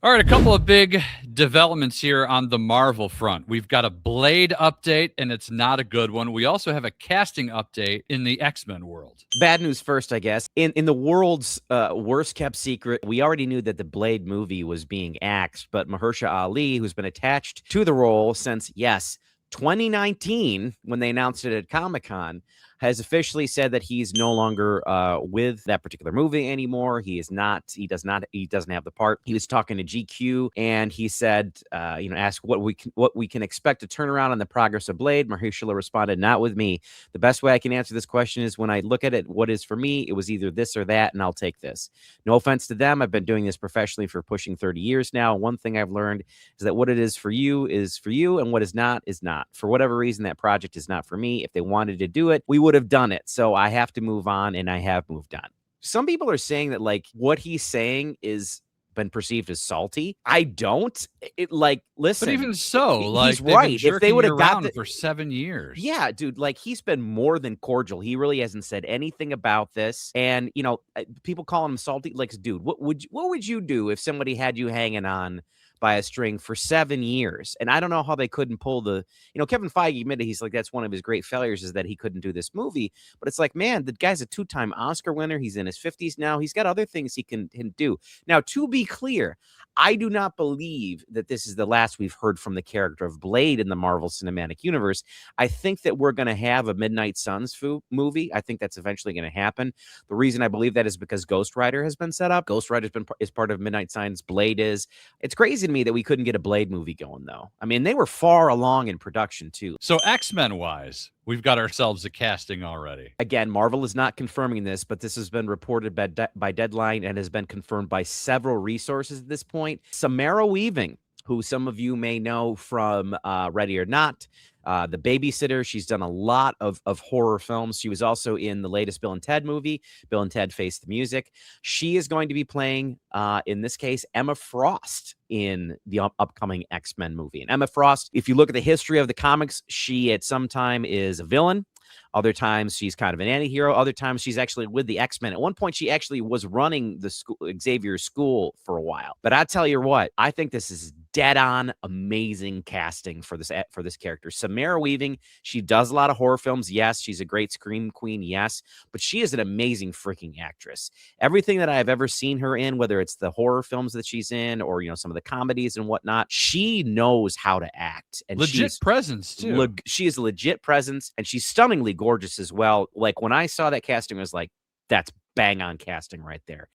All right, a couple of big developments here on the Marvel front. We've got a Blade update, and it's not a good one. We also have a casting update in the X-Men world. Bad news first, I guess. In the world's worst kept secret, we already knew that the Blade movie was being axed, but Mahershala Ali, who's been attached to the role since, yes, 2019, when they announced it at Comic-Con, has officially said that he's no longer with that particular movie anymore. He is not. He doesn't have the part. He was talking to GQ, and he said, asked what we can expect to turn around on the progress of Blade. Mahershala responded, "Not with me. The best way I can answer this question is when I look at it, what is for me? It was either this or that, and I'll take this. No offense to them. I've been doing this professionally for pushing 30 years now. One thing I've learned is that what it is for you, and what is not is not. For whatever reason, that project is not for me. If they wanted to do it, we would have done it. So I have to move on, and I have moved on." Some people are saying that like what he's saying is been perceived as salty. I don't. Listen, But even so, he's they've been right. If they jerking would you have got around the for 7 years. yeah, dude, like he's been more than cordial. He really hasn't said anything about this. And people calling him salty. Like, dude, what would you do if somebody had you hanging on by a string for 7 years? And I don't know how they couldn't pull Kevin Feige admitted he's like that's one of his great failures is that he couldn't do this movie. But it's like, man, the guy's a 2-time Oscar winner. He's in his 50s now. He's got other things he can do. Now, to be clear, I do not believe that this is the last we've heard from the character of Blade in the Marvel Cinematic Universe. I think that we're going to have a Midnight Suns movie. I think that's eventually going to happen. The reason I believe that is because Ghost Rider has been set up. Ghost Rider is part of Midnight Suns. Blade is. It's crazy to me that we couldn't get a Blade movie going, though. I mean, they were far along in production, too. So X-Men wise, we've got ourselves a casting already. Again, Marvel is not confirming this, but this has been reported by Deadline and has been confirmed by several resources at this point. Samara Weaving, who some of you may know from Ready or Not, The Babysitter. She's done a lot of horror films. She was also in the latest Bill and Ted movie, Bill and Ted Face the Music. She is going to be playing, in this case, Emma Frost in the upcoming X-Men movie. And Emma Frost, if you look at the history of the comics, she at some time is a villain. Other times she's kind of an anti-hero. Other times she's actually with the X-Men. At one point, she actually was running the school, Xavier's school, for a while. But I tell you what, I think this is dead-on amazing casting for this character. Samara Weaving, she does a lot of horror films. Yes, she's a great scream queen. Yes, but she is an amazing freaking actress. Everything that I've ever seen her in, whether it's the horror films that she's in or some of the comedies and whatnot, she knows how to act. And Legit presence too. She is a legit presence, and she's stunningly gorgeous as well. Like when I saw that casting, I was like, that's bang on casting right there.